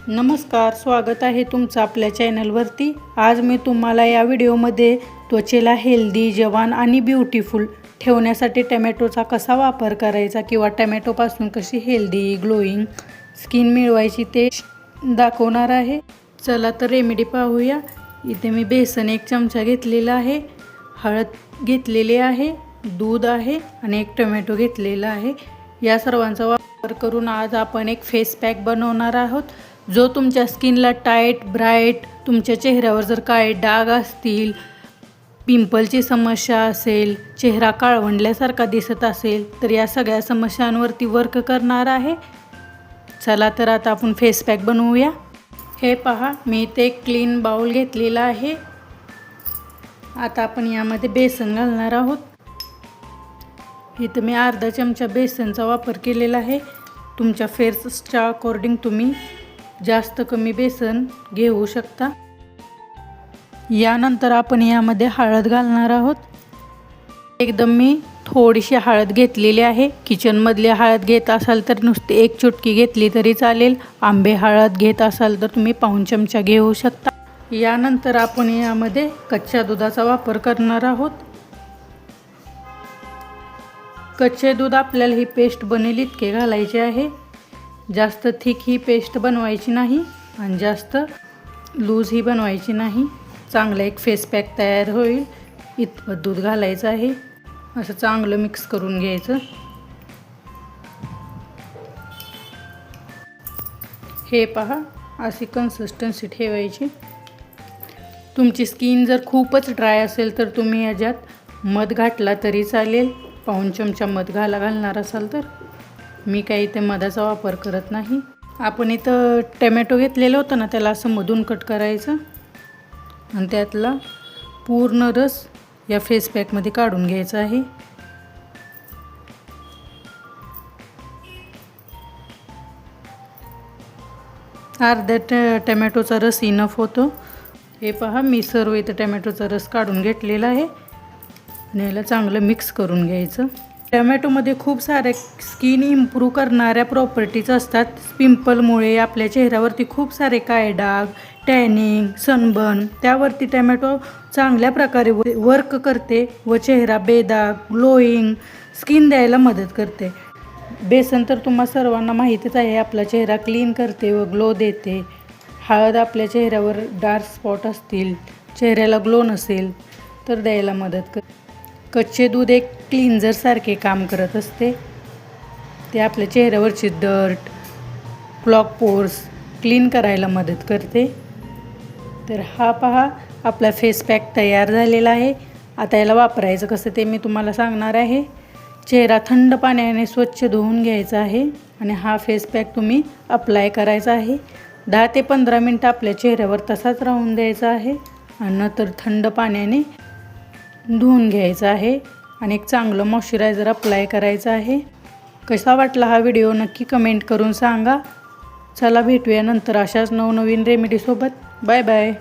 नमस्कार, स्वागत आहे तुमचं आपल्या चॅनलवरती। आज मी तुम्हाला या व्हिडिओमध्ये त्वचेला हेल्दी, जवान आणि ब्युटिफुल ठेवण्यासाठी टोमॅटोचा कसा वापर करायचा किंवा टोमॅटोपासून कशी हेल्दी ग्लोईंग स्किन मिळवायची ते दाखवणार आहे। चला तर रेमेडी पाहूया। इथे मी बेसन 1 चमचा घेतलेला आहे, हळद घेतलेली आहे, दूध आहे आणि एक टोमॅटो घेतलेला आहे। या सर्वांचा वापर करून आज आपण एक फेस पॅक बनवणार आहोत, जो तुमच्या स्किनला टाईट, ब्राईट, तुमच्या चेहऱ्यावर जर काळे डाग असतील, पिंपलची समस्या असेल, चेहरा काळवंडल्यासारखा दिसत असेल तर या सगळ्या समस्यांवरती वर्क करणार आहे। चला तर आता आपण फेस पॅक बनवूया। हे पहा, मी इथे एक क्लीन बाउल घेतलेला आहे। आता आपण यामध्ये बेसन घालणार आहोत। इथे मी अर्धा चमचा बेसनचा वापर केलेला आहे। तुमच्या फेसच्या अकॉर्डिंग तुम्ही जास्त कमी बेसन घेऊ शकता। यानंतर आपण यामध्ये हळद घालणार आहोत। एकदम मी थोडीशी हळद घेतलेली आहे। किचनमधली हळद घेत असाल तर नुसती 1 चुटकी घेतली तरी चालेल। आंबे हळद घेत असाल तर तुम्ही पाऊण चमचा घेऊ शकता। यानंतर आपण यामध्ये कच्च्या दुधाचा वापर करणार आहोत। कच्चे दूध आपल्याला ही पेस्ट बनेल इतके घालायचे आहे। जास्त थिक ही पेस्ट बनवायची नाही आणि जास्त लूज ही बनवायची नाही। चांगला एक फेस पॅक तयार होईल इतकं दूध घालायचं आहे। असं चांगलं मिक्स करून घ्यायचं। हे पहा, अशी कन्सिस्टन्सी ठेवायची। तुमची स्किन जर खूपच ड्राय असेल तर तुम्ही याच्यात मध घातला तरी चालेल। पाऊण चमचा मध घालणार असाल तर। मी काही इथे मधाचा वापर करत नाही। आपण इथं टोमॅटो घेतलेलं होतं ना, त्याला असं मधून कट करायचं आणि त्यातला पूर्ण रस या फेस पॅकमध्ये काढून घ्यायचा आहे। अर्धा टोमॅटोचा रस इनफ होतो। हे पहा, मी सर्व इथं टोमॅटोचा रस काढून घेतलेला आहे आणि याला चांगलं मिक्स करून घ्यायचं। टोमॅटोमध्ये खूप सारे स्किन इम्प्रूव्ह करणाऱ्या प्रॉपर्टीज असतात। पिंपलमुळे आपल्या चेहऱ्यावरती खूप सारे काळे डाग, टॅनिंग, सनबर्न, त्यावरती टोमॅटो चांगल्या प्रकारे वर्क करते व चेहरा बेदाग, ग्लोईंग स्किन द्यायला मदत करते। बेसन तर तुम्हा सर्वांना माहितीच आहे, आपला चेहरा क्लीन करते व ग्लो देते। हळद आपल्या चेहऱ्यावर डार्क स्पॉट असतील, चेहऱ्याला ग्लो नसेल तर द्यायला मदत करते। कच्चे दूध एक क्लीन्झर सारखे काम करत असते। ते आपल्या चेहऱ्यावरची डर्ट, क्लॉग पोर्स क्लीन करायला मदत करते। तर हा पहा, आपला फेस पॅक तयार झालेला आहे। आता याला वापरायचं कसं ते मी तुम्हाला सांगणार आहे। चेहरा थंड पाण्याने स्वच्छ धुवून घ्यायचा आहे आणि हा फेस पॅक तुम्ही अप्लाय करायचा आहे। 10 ते 15 मिनटं आपल्या चेहऱ्यावर तसाच राहून द्यायचा आहे आणि नंतर थंड पाण्याने धुवून घ्यायचं आहे आणि एक चांगलं मॉइश्चरायझर अप्लाय करायचं आहे। कसा वाटला हा व्हिडिओ नक्की कमेंट करून सांगा। चला भेटूया नंतर अशाच नवनवीन रेमेडीसोबत। Bye bye.